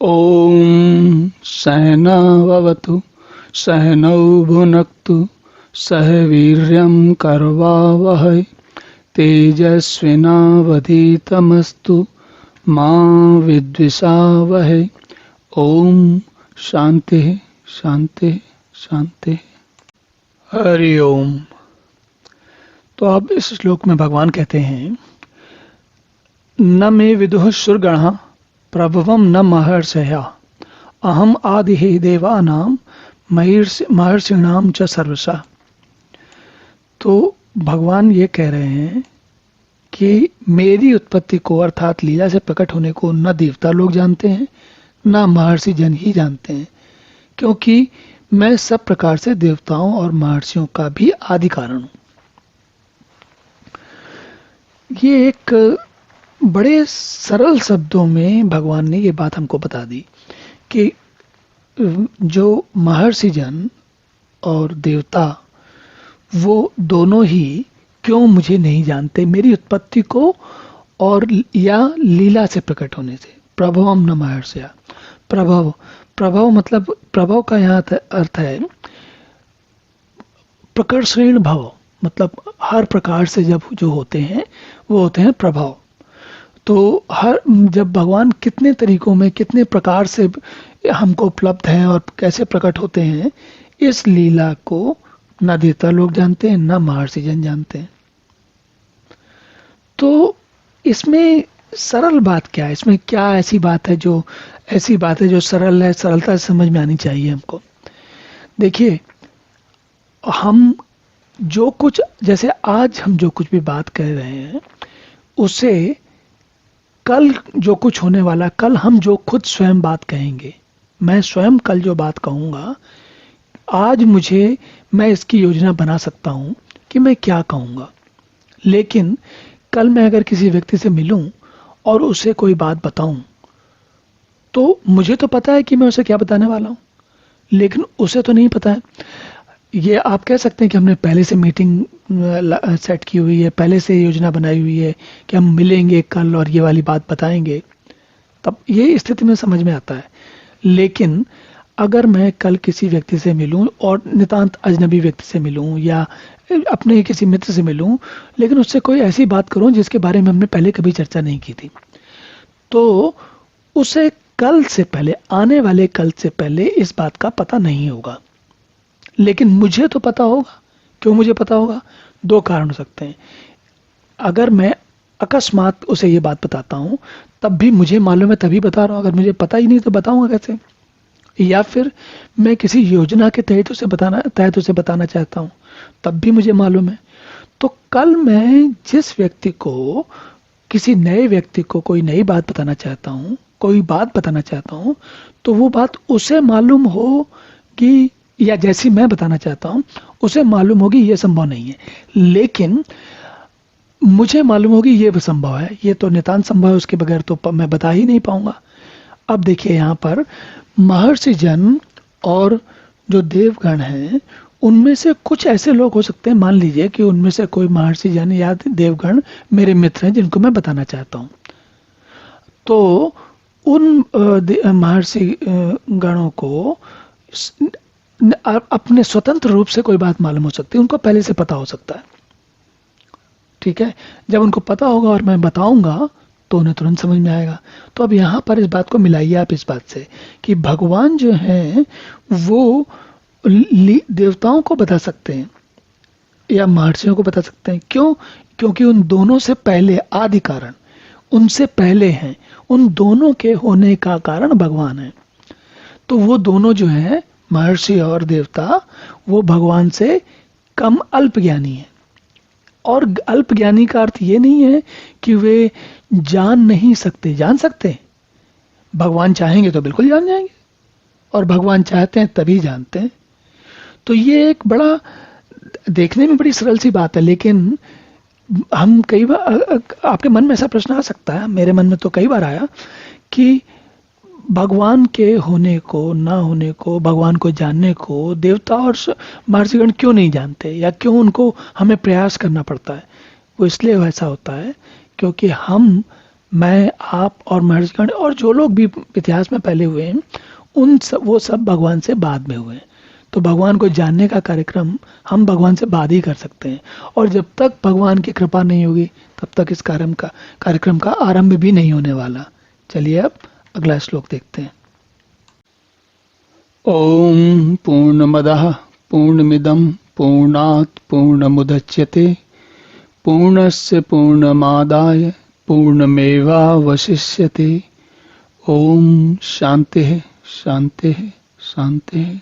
ॐ सहनाववतु सहनौ भुनक्तु सह वीर्यं करवावहै तेजस्विनावधीतमस्तु मा विद्विषावहै। ओम शांति शांति शांति। हरि ओम। तो अब इस श्लोक में भगवान कहते हैं, न मे विदुः सुरगणः प्रभवं न महर्षयः अहम आदि ही देवानां महर्षिणाम च सर्वशः। तो भगवान ये कह रहे हैं कि मेरी उत्पत्ति को अर्थात लीला से प्रकट होने को न देवता लोग जानते हैं न महर्षि जन ही जानते हैं, क्योंकि मैं सब प्रकार से देवताओं और महर्षियों का भी आदि कारण हूं। ये एक बड़े सरल शब्दों में भगवान ने ये बात हमको बता दी कि जो महर्षि जन और देवता वो दोनों ही क्यों मुझे नहीं जानते, मेरी उत्पत्ति को और या लीला से प्रकट होने से। प्रभवम न महर्षया। प्रभव, प्रभव मतलब प्रभव का यहाँ अर्थ है प्रकर्षण भव, मतलब हर प्रकार से जब जो होते हैं वो होते हैं प्रभव। तो हर जब भगवान कितने तरीकों में कितने प्रकार से हमको उपलब्ध हैं और कैसे प्रकट होते हैं, इस लीला को न देवता लोग जानते हैं न महर्षि जन जानते हैं। तो इसमें सरल बात क्या है, इसमें क्या ऐसी बात है जो सरल है, सरलता से समझ में आनी चाहिए हमको। देखिए, हम जो कुछ, जैसे आज हम जो कुछ भी बात कर रहे हैं उसे कल जो कुछ होने वाला, कल हम जो खुद स्वयं बात कहेंगे, मैं स्वयं कल जो बात कहूँगा, आज मैं इसकी योजना बना सकता हूँ कि मैं क्या कहूँगा। लेकिन कल मैं अगर किसी व्यक्ति से मिलूं और उसे कोई बात बताऊं, तो मुझे तो पता है कि मैं उसे क्या बताने वाला हूं, लेकिन उसे तो नहीं पता है। ये आप कह सकते हैं कि हमने पहले से मीटिंग सेट की हुई है, पहले से योजना बनाई हुई है कि हम मिलेंगे कल और ये वाली बात बताएंगे, तब ये स्थिति में समझ में आता है। लेकिन अगर मैं कल किसी व्यक्ति से मिलूं और नितांत अजनबी व्यक्ति से मिलूं या अपने किसी मित्र से मिलूं, लेकिन उससे कोई ऐसी बात करूं जिसके बारे में हमने पहले कभी चर्चा नहीं की थी, तो उसे कल से पहले, आने वाले कल से पहले इस बात का पता नहीं होगा। लेकिन मुझे तो पता होगा। क्यों मुझे पता होगा? दो कारण हो सकते हैं। अगर मैं अकस्मात उसे ये बात बताता हूं तब भी मुझे मालूम है, तभी बता रहा हूं। अगर मुझे पता ही नहीं तो बताऊंगा कैसे? या फिर मैं किसी योजना के तहत उसे बताना चाहता हूं, तब भी मुझे मालूम है। तो कल मैं जिस व्यक्ति को, किसी नए व्यक्ति को कोई नई बात बताना चाहता हूं, कोई बात बताना चाहता हूं, तो वो बात उसे मालूम हो कि, या जैसी मैं बताना चाहता हूं उसे मालूम होगी, ये संभव नहीं है। लेकिन मुझे मालूम होगी ये संभव है, ये तो नितांत संभव है, उसके बगैर तो मैं बता ही नहीं पाऊंगा। अब देखिए, यहाँ पर महर्षि जन और जो देवगण हैं, उनमें से कुछ ऐसे लोग हो सकते हैं, मान लीजिए कि उनमें से कोई महर्षि जन या देवगण मेरे मित्र हैं जिनको मैं बताना चाहता हूं। तो उन महर्षि गणों को अपने स्वतंत्र रूप से कोई बात मालूम हो सकती है, उनको पहले से पता हो सकता है। ठीक है, जब उनको पता होगा और मैं बताऊंगा तो उन्हें तुरंत समझ में आएगा। तो अब यहाँ पर इस बात को मिलाइए आप इस बात से कि भगवान जो हैं वो देवताओं को बता सकते हैं या महर्षियों को बता सकते हैं। क्यों? क्योंकि उन दोनों से पहले, आदि कारण उनसे पहले हैं, उन दोनों के होने का कारण भगवान है। तो वो दोनों जो है, महर्षि और देवता, वो भगवान से कम अल्प ज्ञानी है। और अल्प ज्ञानी का अर्थ ये नहीं है कि वे जान नहीं सकते, जान सकते हैं। भगवान चाहेंगे तो बिल्कुल जान जाएंगे, और भगवान चाहते हैं तभी जानते हैं। तो ये एक बड़ा, देखने में बड़ी सरल सी बात है, लेकिन हम कई बार, आपके मन में ऐसा प्रश्न आ सकता है, मेरे मन में तो कई बार आया कि भगवान के होने को, ना होने को, भगवान को जानने को देवता और महर्षिगण क्यों नहीं जानते, या क्यों उनको हमें प्रयास करना पड़ता है? वो इसलिए वैसा होता है क्योंकि हम मैं, आप और महर्षि कर्ण और जो लोग भी इतिहास में पहले हुए हैं, वो सब भगवान से बाद में हुए हैं। तो भगवान को जानने का कार्यक्रम हम भगवान से बाद ही कर सकते हैं, और जब तक भगवान की कृपा नहीं होगी तब तक इस कार्यक्रम का आरंभ भी नहीं होने वाला। चलिए अब अगला श्लोक देखते हैं। ओम पूर्णमदः पूर्णमिदं पूर्णात् पूर्णमुदच्यते पूर्णस्य पूर्णमादाय पूर्णमेवावशिष्यते। ओम शांति शांति शांति।